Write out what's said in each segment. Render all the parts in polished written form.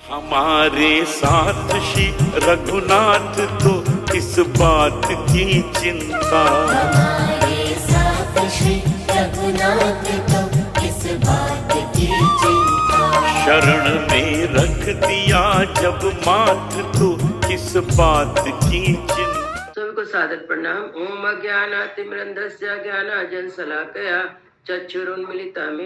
हमारे साथ श्री रघुनाथ तो किस बात की चिंता, हमारे साथ श्री रघुनाथ तो किस बात की चिंता। शरण में रख दिया जब माथ तो किस बात की चिंता। सभी को सादर प्रणाम। ओम अज्ञानातिमिरन्धस्य ज्ञानाञ्जनशलाकया चक्षुरुन्मीलितं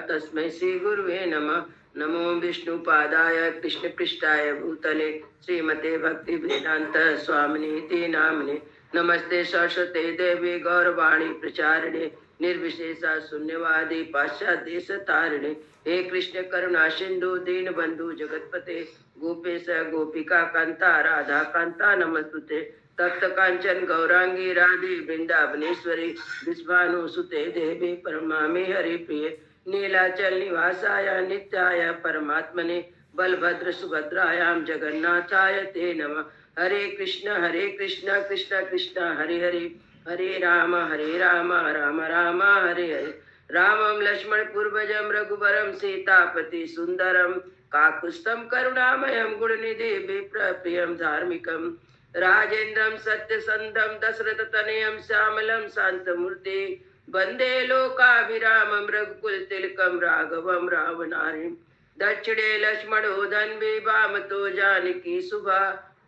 तस्मै श्री गुरुवे नमः। नमो विष्णुपादाय कृष्णपृष्ठाय भूतले श्रीमते भक्ति वेदांत स्वामिनीति नामने। नमस्ते सरस्वते देवी गौरवाणी प्रचारिणे निर्विशेषा शून्यवादी पाश्चात्य देश तारिणे। हे कृष्ण करुणा सिंधु दीन बंधु जगतपते गोपेश गोपिका कांता राधा कांता नमस्तुते। तप्त कांचन गौरांगी राधे वृंदावनेश्वरी विश्वानुसुते देवी परमामे हरि प्रिय नीलाचल निवासाय नित्याय परमात्मने बलभद्र सुभद्रायाम जगन्नाथाय ते नमः। हरे कृष्ण कृष्ण कृष्ण हरे हरे हरे राम राम राम हरे हरे। रामं लक्ष्मण पूर्वजं रघुवरं सीतापति सुंदरम काकुत्स्थं करुणामयं गुणनिधि विप्रप्रियं धार्मिकं राजेन्द्रं सत्यसंधं दशरथतनयं श्यामलं शान्तमूर्ति वन्दे लोकाभिरामं रघुकुल तिलकं राघवं रावणारिं। दक्षिणे लक्ष्मणो धन्वी वामतो जानकी सुभा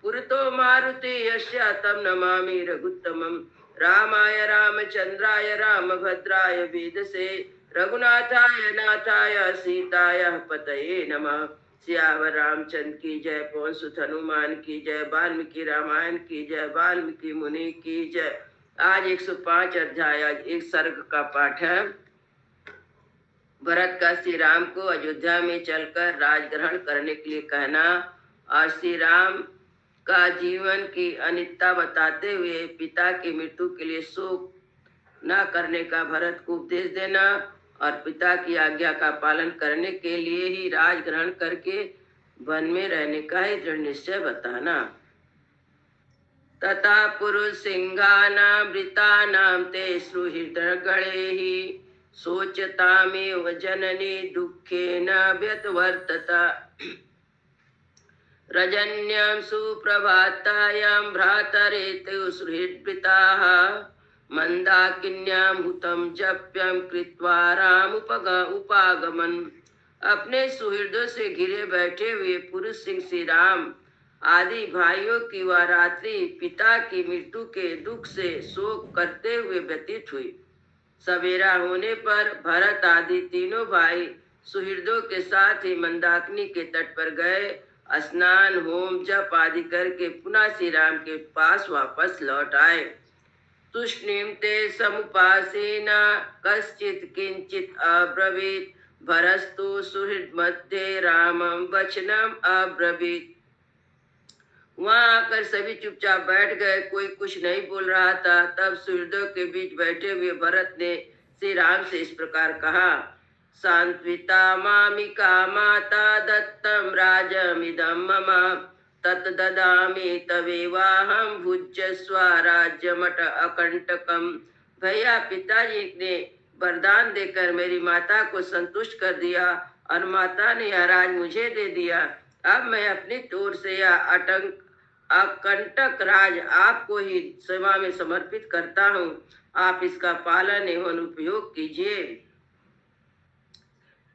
पुरतो मारुति यस्य तं नमामि रघुत्तमम्। रामाय रामचंद्राय रामभद्राय वेदसे रघुनाथाय नाथाय सीताय पतये नमः। सियावर रामचंद्र की जय, पवन सुत हनुमान की जय, वाल्मीकि रामायण की जय, वाल्मीकि मुनि की जय। आज 105 अध्याय, आज एक सर्ग का पाठ है। भरत का श्री राम को अयोध्या में चलकर राजग्रहण करने के लिए कहना और श्री राम का जीवन की अनित्यता बताते हुए पिता की मृत्यु के लिए शोक न करने का भरत को उपदेश देना और पिता की आज्ञा का पालन करने के लिए ही राज ग्रहण करके वन में रहने का ही दृढ़ निश्चय बताना। तथा पुरुष सिंहानामृतानां ते सुहृदगणे ही सोचतामेव जननी दुःखेन व्यतवर्तता। रजन्यां सुप्रभातायां भ्रातरेतु सुहृद्वृताः मंदाकिन्यां हुतं जप्यं कृत्वा राम उपागमन। अपने सुहृदों से घिरे बैठे हुए पुरुष सिंह श्री राम आदि भाइयों की वह रात्रि पिता की मृत्यु के दुख से शोक करते हुए व्यतीत हुई। सवेरा होने पर भरत आदि तीनों भाई सुहृदों के साथ ही मंदाकिनी के तट पर गए। स्नान होम जप आदि करके पुनः श्री राम के पास वापस लौट आए। तुष्णीम ते समुपासेन कश्चित किंचित अब्रवीत भरस्तु सुहृद मध्ये रामं वचनम अब्रवीत। वहां आकर सभी चुपचाप बैठ गए, कोई कुछ नहीं बोल रहा था। तब सुहृदों के बीच बैठे हुए भरत ने श्री राम से इस प्रकार कहा। सांत्विता मामिका माता दत्तम राजमिदं मम तत् ददामि तवेवाहं भुज्य स्वराज्यमट अकंटकम। भैया, पिताजी ने वरदान देकर मेरी माता को संतुष्ट कर दिया और माता ने यह राज मुझे दे दिया। अब मैं अपनी ओर से यह अकंटक राज आपको ही सेवा में समर्पित करता हूँ। आप इसका पालन एवं उपयोग कीजिए।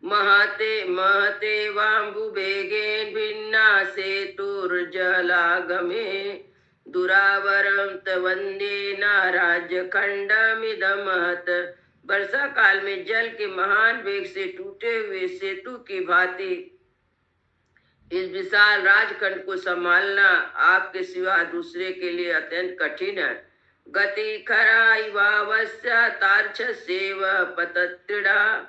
महते महते वाम्बुवेगेन भिन्ना सेतुर्जलागमे दुरावरं तवंदेन राज्यखंडमिदं महत्। वर्षा काल में जल के महान वेग से टूटे हुए सेतु की भांति इस विशाल राजखंड को संभालना आपके सिवा दूसरे के लिए अत्यंत कठिन है। गति खरा इवावस्य तार्क्षसेव पतत्रिड़ा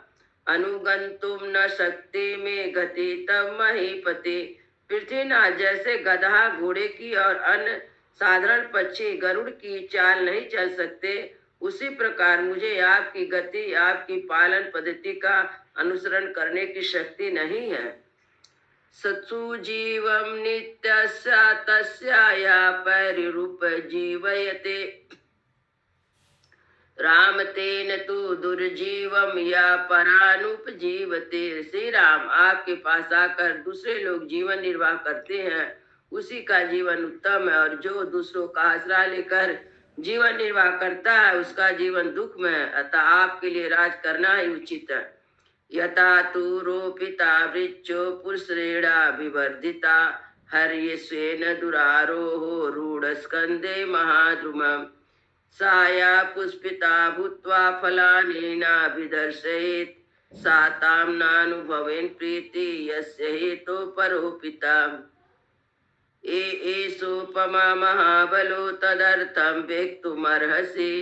अनुगंतुम न शक्ति में गति तब महीपति। पृथ्वीनाथ जैसे गधा घोड़े की और अन्य साधारण पक्षी गरुड़ की चाल नहीं चल सकते, उसी प्रकार मुझे आपकी गति, आपकी पालन पद्धति का अनुसरण करने की शक्ति नहीं है। सत्सु जीवम नित्यस्य तस्या परिरूप जीवयते राम तेन तु दुर्जीवम या परानुपजीवते। श्री राम, आपके पास आकर दूसरे लोग जीवन निर्वाह करते हैं, उसी का जीवन उत्तम है, और जो दूसरों का आसरा लेकर जीवन निर्वाह करता है उसका जीवन दुख में है। अतः आपके लिए राज करना ही उचित है। यथा तु रोपिता वृक्षो पुष्रेणा विवर्धिता हर्यश्वेन दुरारोहो रूढस्कन्धे महाद्रुमम् साया पुष्पिता भूत्वा फलानीनाभिदर्शयेत् सा तां नानुभवेन् प्रीति यस्य हेतो परोपिता। एषोपमा महाबलो तदर्थं वेक्तुमर्हसि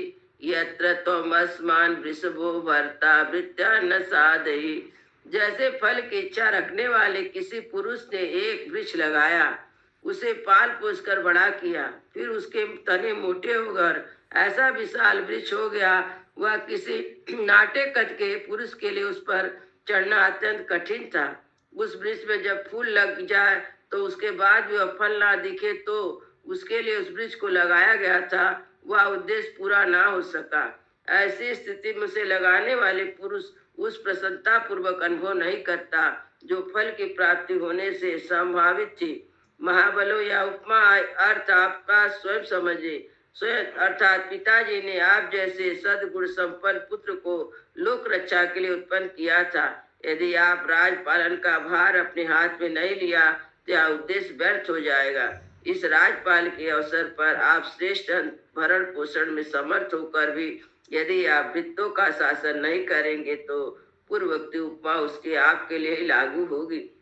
यत्र त्वमस्मान् वृषभो भर्ता भृत्या न साधयि। जैसे फल की इच्छा रखने वाले किसी पुरुष ने एक वृक्ष लगाया, उसे पाल पोस कर बड़ा किया, फिर उसके तने मोटे होकर ऐसा विशाल वृक्ष हो गया, वह किसी नाटे कद के पुरुष के लिए उस पर चढ़ना अत्यंत कठिन था। उस वृक्ष में जब फूल लग जाए तो उसके बाद भी वह फल ना दिखे, तो उसके लिए उस वृक्ष को लगाया गया था, वह उद्देश्य पूरा ना हो सका। ऐसी स्थिति में उसे लगाने वाले पुरुष उस प्रसन्नता पूर्वक अनुभव नहीं करता जो फल की प्राप्ति होने से संभावित थी। महाबलो या उपमा अर्थ आपका स्वयं समझे। स्वयं अर्थात पिताजी ने आप जैसे सद्गुण संपन्न पुत्र को लोक रक्षा के लिए उत्पन्न किया था। यदि आप राजपालन का भार अपने हाथ में नहीं लिया तो यह उद्देश्य व्यर्थ हो जाएगा। इस राजपाल के अवसर पर आप श्रेष्ठ भरण पोषण में समर्थ होकर भी यदि आप वित्तों का शासन नहीं करेंगे तो पूर्वोक्त उपमा उसके आपके लिए ही लागू होगी।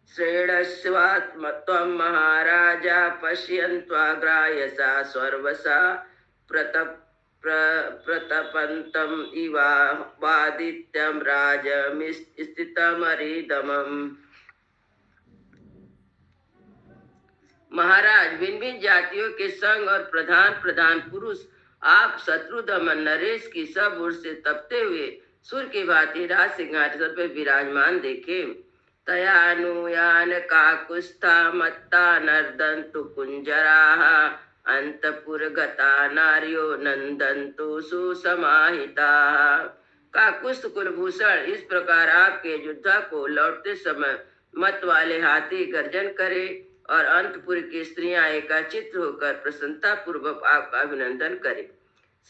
श्रेणस्वात्मत्वं महाराजा पश्यन्त्वाग्रायसा सर्वसा प्रतपन्तम् इवादित्यं राजमिस्थितमरिदमम्। महाराज, भिन्न भिन्न जातियों के संग और प्रधान प्रधान पुरुष आप शत्रु दमन नरेश की सब ओर से तपते हुए सूर्य की भांति राज सिंहासन पर विराजमान देखे। तयानुयान काकुस्था मत्ता नर्दन्तु कुंजराः अंतपुरगता नार्यो नंदन्तु सुसमाहिताः। काकुस्थ कुलभूषण इस प्रकार आपके योद्धा को लौटते समय मत वाले हाथी गर्जन करे और अंतपुर की स्त्रियां एकाचित्र होकर प्रसन्नता पूर्वक आपका अभिनंदन करे।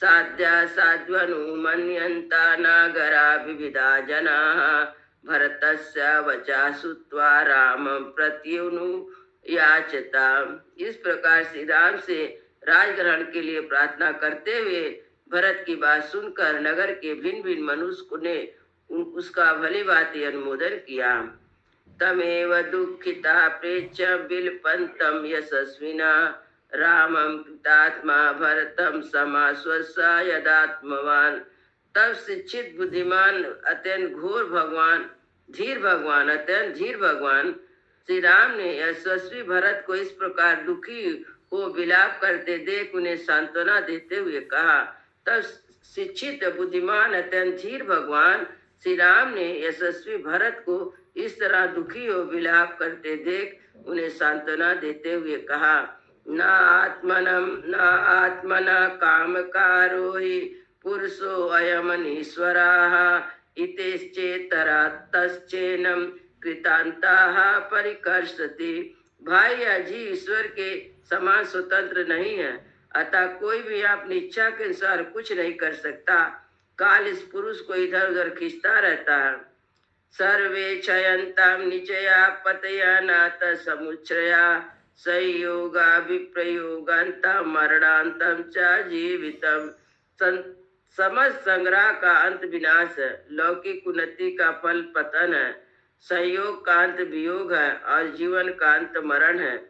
साध्या साध्वनुमन्यन्ता नागरा विविधा जनाः भरतस्य वचा श्रुत्वा रामं प्रत्युनुयाचता। इस प्रकार श्री राम से राजग्रहण के लिए प्रार्थना करते हुए भरत की बात सुनकर नगर के भिन्न भिन्न मनुष्य ने उसका भली भांति अनुमोदन किया। तमेव दुःखिता प्रेच्य विलपन्तं यशस्विना रामं कृतात्मा भरतं समाश्वस्य यदात्मवान। तब शिक्षित बुद्धिमान अत्यंत धीर भगवान श्री राम ने यशस्वी भरत को इस प्रकार दुखी हो विलाप करते देख उन्हें सांत्वना देते हुए कहा। तब शिक्षित बुद्धिमान अत्यंत धीर भगवान श्री राम ने यशस्वी भरत को इस तरह दुखी हो विलाप करते देख उन्हें सांत्वना देते हुए कहा। न आत्मना कामकारो हि पुरुषो अयमनीश्वराः इतेश्चेतरा तश्चेनं कृतान्ताः परिकर्षति। भाई या जी ईश्वर के समान स्वतंत्र नहीं है, अतः कोई भी अपनी इच्छा के अनुसार कुछ नहीं कर सकता। काल इस पुरुष को इधर उधर खींचता रहता है। सर्वे क्षयन्तां निचया पतया नाथ समुच्छ्रया संयोगा विप्रयोगान्तं मरणान्तं च जीवितम्। समस्त संग्रह का अंत विनाश है, लौकिक उन्नति का फल पतन है, संयोग का अंत वियोग है और जीवन का अंत मरण है।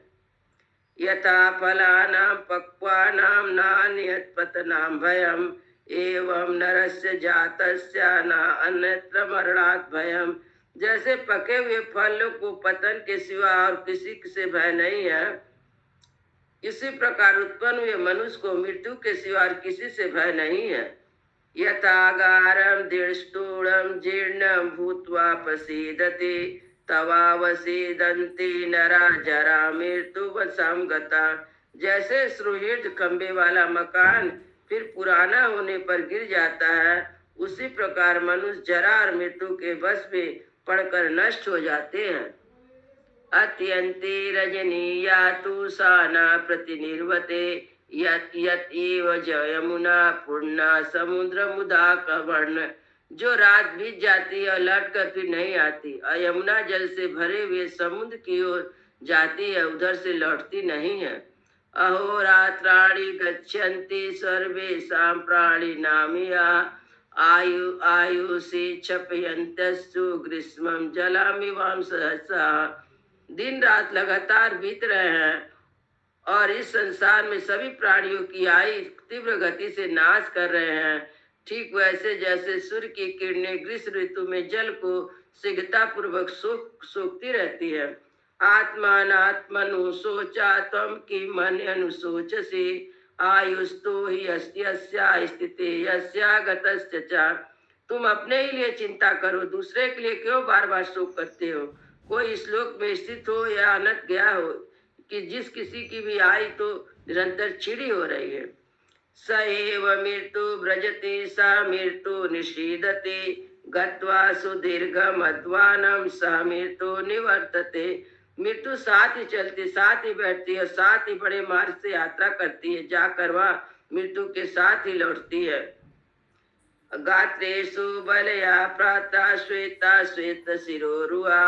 यथा फलानां पक्वानां नान्यत् पतनां भयम् एवं नरस्य जातस्य न अन्यत्र मरणात् भयम्। जैसे पके हुए फलों को पतन के सिवा और किसी से भय नहीं है, इसी प्रकार उत्पन्न हुए मनुष्य को मृत्यु के सिवा और किसी से भय नहीं है। यथागारं दृष्टूणं जीर्णं भूत्वा प्रसीदति तवावसीदन्ति नरा जरा मृत्युवशं गता। जैसे सुहृद खंबे वाला मकान फिर पुराना होने पर गिर जाता है, उसी प्रकार मनुष्य जरा और मृत्यु के वश में पड़कर नष्ट हो जाते हैं। अत्यंते रजनीया तु साना प्रतिनिर्वते यत यत एव जयमुना पूर्णा समुद्र मुदा कवर्ण। जो रात बीत जाती है और लौट कर फिर नहीं आती, और यमुना जल से भरे हुए समुद्र की ओर जाती है, उधर से लौटती नहीं है। अहोरात्राणि गच्छन्ति सर्वेषां प्राणिनामिया आयु आयुषि क्षपयन्तस्तु ग्रीष्मं जलामिवां सहसा। दिन रात लगातार बीत रहे हैं और इस संसार में सभी प्राणियों की आयु तीव्र गति से नाश कर रहे हैं। ठीक वैसे जैसे सूर्य की किरणें ग्रीष्म ऋतु में जल को शीघ्रता पूर्वक सोखती रहती है। आत्मात्मनु सोचा तम की मन अनुशोचसी आयुस्तो ही यस्या स्थिति यस्या गतस्य च। तुम अपने ही लिए चिंता करो, दूसरे के लिए क्यों बार बार शोक करते हो। कोई श्लोक में स्थित हो या अनंत गया हो कि जिस किसी की भी आयु तो निरंतर छिड़ी हो रही है। स एव मृत्यु व्रजति सा मृत्यु निषीदते गत्वा सुदीर्घम अध्वानम स मृत्यु निवर्तते। मृत्यु साथ ही चलती, साथ ही बैठती है, साथ ही बड़े मार्ग से यात्रा करती है, जाकर वह मृत्यु के साथ ही लौटती है। गात्रेषु बलया प्रातः श्वेता श्वेत शिरोरुआ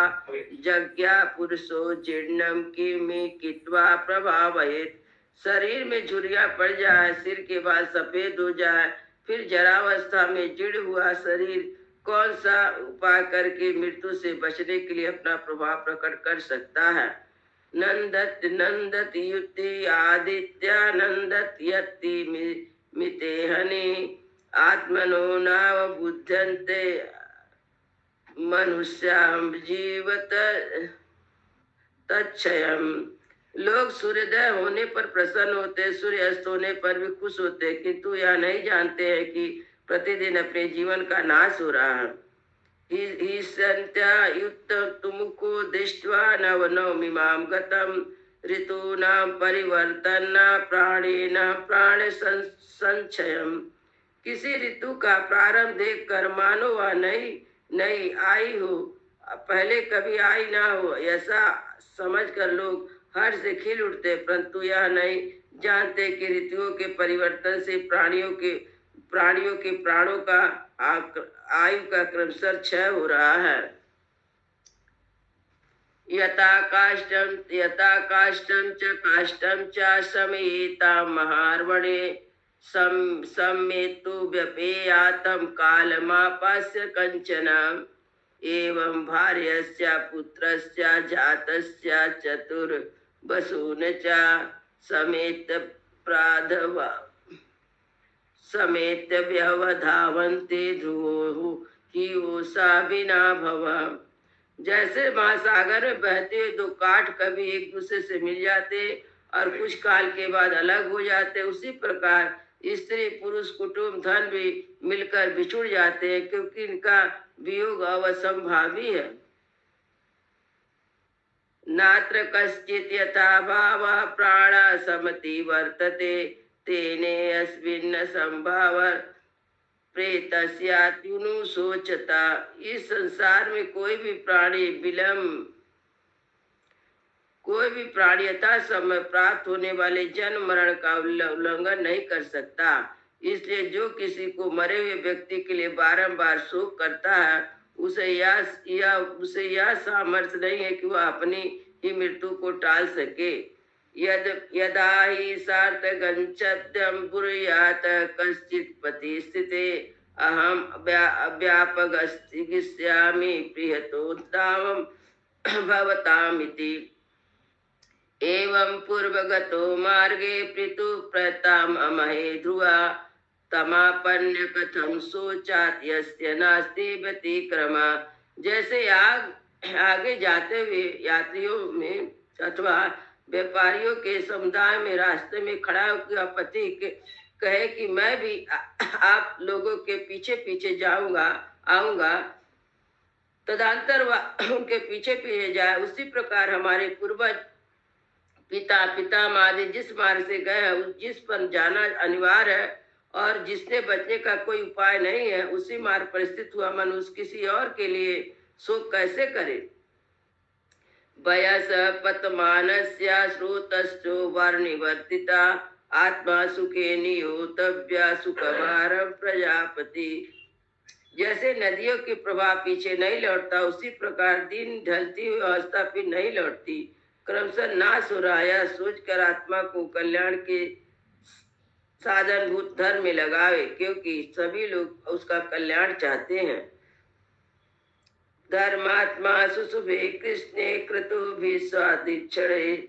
जज्ञा पुरुषो जीर्णम किमि कित्वा प्रभावयेत्। शरीर में झुर्रियां पड़ जाए, सिर के बाल सफेद हो जाए, फिर जरावस्था में जीर्ण हुआ शरीर कौन सा उपाय करके मृत्यु से बचने के लिए अपना प्रभाव प्रकट कर सकता है। नंदत नंदत युति आदित्य नंदत यति मितेहनि आत्मनो नाव बुद्धन्ते मनुष्याम जीवत तच्छयम। लोग सूर्योदय होने पर प्रसन्न होते, सूर्य अस्त होने पर भी खुश होते, किंतु यह नहीं जानते हैं कि प्रतिदिन अपने जीवन का नाश हो रहा है। ही संत्या युक्त तुमको दृष्ट्वा नवनवमिमां गतम ऋतूनां परिवर्तन प्राणेन प्राण संचयम। किसी ऋतु का प्रारंभ देखकर मानो वह नई आई हो, पहले कभी आई ना हो, ऐसा समझकर लोग हर्ष से खिल उठते, परंतु यह नहीं जानते कि ऋतुओं के परिवर्तन से प्राणियों के प्राणों का आयु का क्रमशः क्षय हो रहा है। यथा काष्ठम च समेता महार्वणे सम्मेतु व्यपेयातं कालमापास्य कंचन। एवं भार्यस्य पुत्रस्य जातस्य चतुर्वसून च समेत प्राधवा समेत व्यवधावन्ते ध्रुवो ही उषा बिना भव। जैसे महासागर में बहते हुए दो काठ कभी एक दूसरे से मिल जाते और कुछ काल के बाद अलग हो जाते, उसी प्रकार स्त्री पुरुष कुटुंब धन भी मिलकर बिछुड़ जाते हैं, क्योंकि इनका वियोग अवसंभावी है। नात्र कश्चित् यथा भाव प्राणा समति वर्तते तेने अस्मिन् संभाव प्रेतस्यात्युनु सोचता। इस संसार में कोई भी प्राणी यथा समय प्राप्त होने वाले जन्म मरण का उल्लंघन नहीं कर सकता। इसलिए जो किसी को मरे हुए व्यक्ति के लिए बारंबार शोक करता है, उसे यह सामर्थ्य नहीं है कि वह अपनी ही मृत्यु को टाल सके। यदा ही सार्थ गच्छत्यं ब्रूयात कश्चित् पति स्थिते अहम व्यापगस्यामि प्रियतोत्तामं भवतामिति। एवं पूर्वगतो मार्गे पृथु प्रताम अमहे ध्रुवा तमापन्य कथम सोचात यस्य नास्ति व्यतिक्रमा। जैसे आगे जाते हुए यात्रियों में अथवा व्यापारियों के समुदाय में रास्ते में खड़ा होकर पति कहे कि मैं भी आप लोगों के पीछे पीछे आऊंगा, तदंतर वह उनके पीछे पीछे जाए। उसी प्रकार हमारे पूर्वज पिता आदि जिस मार्ग से गए हैं, जिस पर जाना अनिवार्य है और जिसने बचने का कोई उपाय नहीं है, उसी मार्ग पर स्थित हुआ मनुष्य किसी और के लिए शोक कैसे करे। वयस पतमानस्य श्रुतश्चो वर्णिवर्तिता आत्मा सुखे नियोतव्या सुखभार प्रजापति। जैसे नदियों के प्रभाव पीछे नहीं लौटता, उसी प्रकार दिन ढलती हुई अवस्था फिर नहीं लौटती, क्रमशः नाश हो रहा है। सोचकर आत्मा को कल्याण के साधनभूत धर्म में लगावे, क्योंकि सभी लोग उसका कल्याण चाहते हैं। धर्मात्मा सुशुभे कृष्णे क्रतुभिः स्वादिच्छणे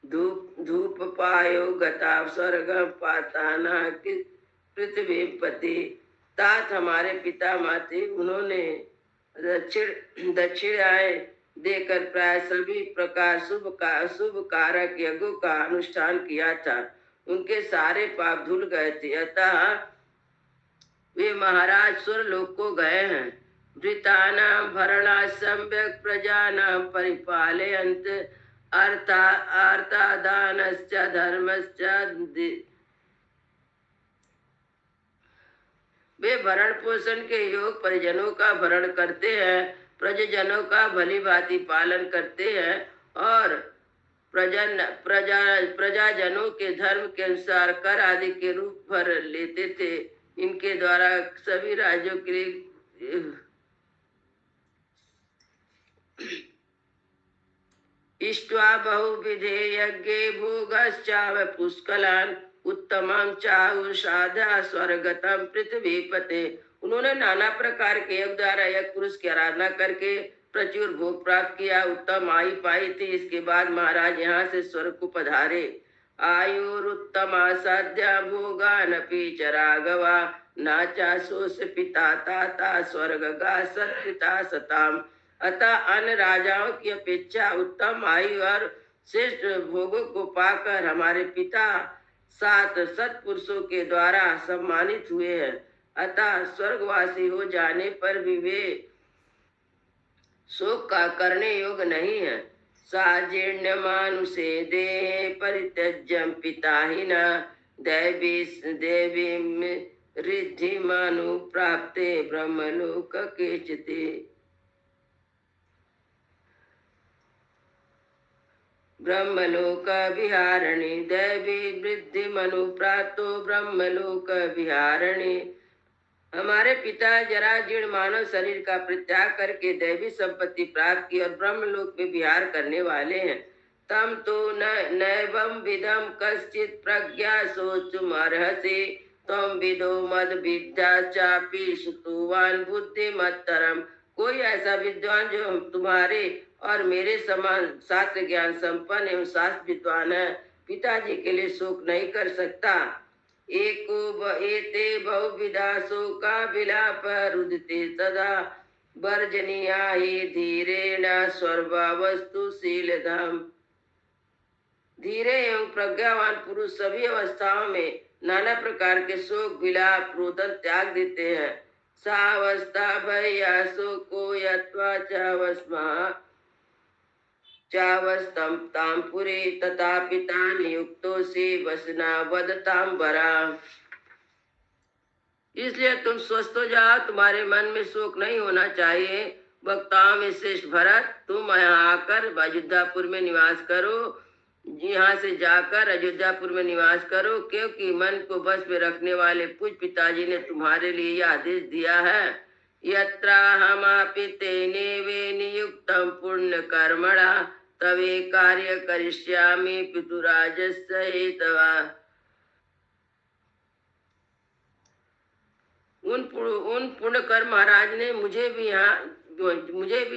धूप पायो गता स्वर्ग पाताना पृथ्वी पति। तात हमारे पिता माते उन्होंने दक्षिणाएं देकर प्राय सभी प्रकार शुभ कारक यज्ञों का अनुष्ठान किया था। उनके सारे पाप धुल गए थे, अतः वे महाराज स्वर्लोक को गए हैं। वृतानां भरणा सम्यक् प्रजानां परिपालयन्त अर्थादानश्च धर्मश्च। वे भरण पोषण के योग परिजनों का भरण करते हैं, प्रजनों का भली भांति पालन करते हैं और प्रजाजनों के धर्म के अनुसार कर आदि के रूप भर लेते थे। इनके द्वारा सभी राज्यों के लिए इष्ट्वा बहुविधे यज्ञे भोगश्चाव पुष्कलान् उत्तमं चाहुषाधा स्वर्गतम पृथ्वीपते। उन्होंने नाना प्रकार के योग द्वारा एक पुरुष की आराधना करके प्रचुर भोग प्राप्त किया, उत्तम आयु पाई थी। इसके बाद महाराज यहाँ से स्वर्ग को पधारे। आयुरुत्तमा साध्या भोगानपि च राघवा नाचा सोस पिता ताता स्वर्ग गा सत्पिता सताम। अतः अन्य राजाओं की अपेक्षा उत्तम आयु और श्रेष्ठ भोगों को पाकर हमारे पिता 7 सत्पुरुषों के द्वारा सम्मानित हुए हैं। अतः स्वर्गवासी हो जाने पर भी वे शोक का करने योग्य नहीं है। साजीर्ण मानुषे देहे परित्यज्यं पिताहिना देवी रिद्धि मानु प्राप्ते ब्रह्मलोक केचिते। ब्रह्मलोक विहारिणी दैवी वृद्धि मनु प्राप्तो ब्रह्मलोक विहारिणी। हमारे पिता जरा जीर्ण मानव शरीर का परित्याग करके दैवी संपत्ति प्राप्त की और ब्रह्मलोक में विहार करने वाले हैं। तम तो नैवं विदम कश्चित प्रज्ञा सोचुमर्हसि तम विदो मद विद्या चापि सुतुवान बुद्धिमत्तरम। कोई ऐसा विद्वान जो तुम्हारे और मेरे समान शास्त्र ज्ञान संपन्न एवं शास्त्र विद्वान है, पिताजी के लिए शोक नहीं कर सकता। एको एते बहुविधा शोका विलाप रुदते तदा वर्जनीया ही धीरेण स्वर्वावस्तु शीलधाम। धीरे एवं प्रज्ञावान पुरुष सभी अवस्थाओं में नाना प्रकार के शोक विलाप रोदन त्याग देते हैं। सावस्था भया शोको यत्वा चावस्मा चावस्तम तामपुरे तथा पिता नियुक्तो से वसना वदताम बरा। इसलिए तुम स्वस्थ हो जाओ, तुम्हारे मन में शोक नहीं होना चाहिए। वक्ताओं में श्रेष्ठ भरत, तुम यहाँ आकर अयोध्यापुर में निवास करो। यहाँ से जाकर अयोध्यापुर में निवास करो, क्योंकि मन को बस में रखने वाले पूज्य पिताजी ने तुम्हारे लिए यह आदेश दिया है। यत्राहमापि तेने वे नियुक्तम पुण्य कर्मणा तवे कार्य करिष्यामि पितुराजस्य हेतवा। उन पुण्य कर्म महाराज ने मुझे भी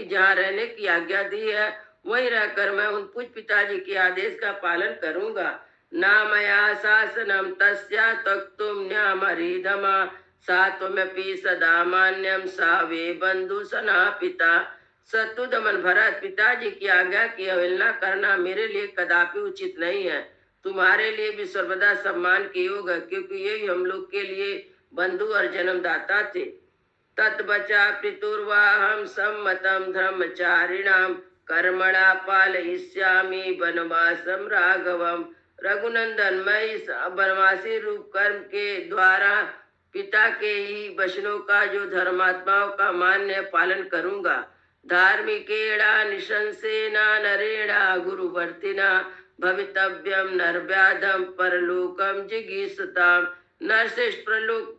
जहाँ रहने की आज्ञा दी है, वहीं रहकर मैं उन पूज्य पिताजी के आदेश का पालन करूंगा। ना मया शासनम तस्या तक्तुम न्यामरीधमा सात्वमपि सदा मान्यम सावे बंधु सना पिता। शत्रु दमन भरत, पिताजी की आज्ञा की अवहेलना करना मेरे लिए कदापि उचित नहीं है। तुम्हारे लिए भी सर्वदा सम्मान के योग है, क्योंकि ये हम लोग के लिए बंधु और जन्मदाता थे। तत्बचा पितुर्वाहम सम्मतम धर्मचारिणाम कर्मणा पालयिष्यामि वनवासम राघवम रघुनंदन, मैं इस बनवासी रूप कर्म के द्वारा पिता के ही वचनों का जो धर्मात्माओं का मान्य पालन करूंगा। धार्मिकेणा निशंसेना नरेणा गुरुवर्तिना भवितव्यम नरव्याधम परलोकम जिगीषताम। नरश्रेष्ठ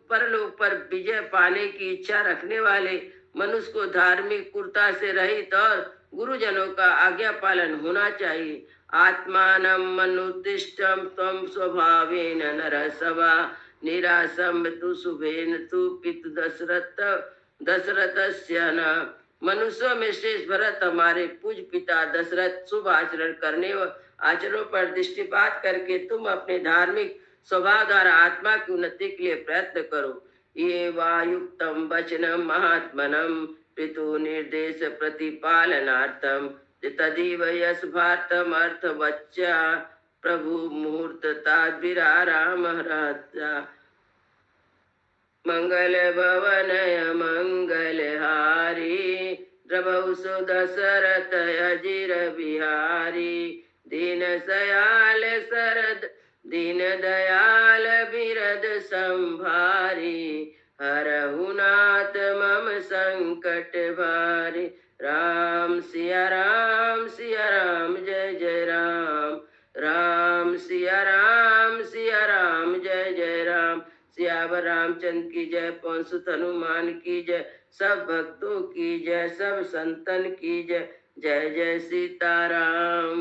परलोक पर विजय पाने की इच्छा रखने वाले मनुष्य को धार्मिक कुरता से रहित और गुरुजनों का आज्ञा पालन होना चाहिए। आत्मानं मनुतिष्ठं त्वं स्वभावेन नरसवा निरासं तु शुभेन तु पितु दशरथस्य न। मनुष्यों में श्रेष्ठ भरत हमारे पूज पिता दशरथ शुभ आचरण करने व आचरणों पर दृष्टिपात करके तुम अपने धार्मिक स्वभाव द्वारा आत्मा की उन्नति के लिए प्रयत्न करो। ये वायुक्तम वचनम महात्मनम पितु निर्देश प्रतिपालनार्थम तदीव यश भारतम अर्थ वच्चा प्रभु मुहूर्त ताद्विराराम राजा। मंगल भवनय मंगल हारी द्रवौ सुदशरथ अजिर बिहारी। दीन सयाल शरद दीन दयाल बिरद संभारी। हरहु नाथ मम संकट भारी। राम सिया राम जय जय राम। राम सिया राम जय जय राम। सियावर रामचंद्र की जय, पवन सुत हनुमान की जय, सब भक्तों की जय, सब संतन की जय। जय जय सीताराम।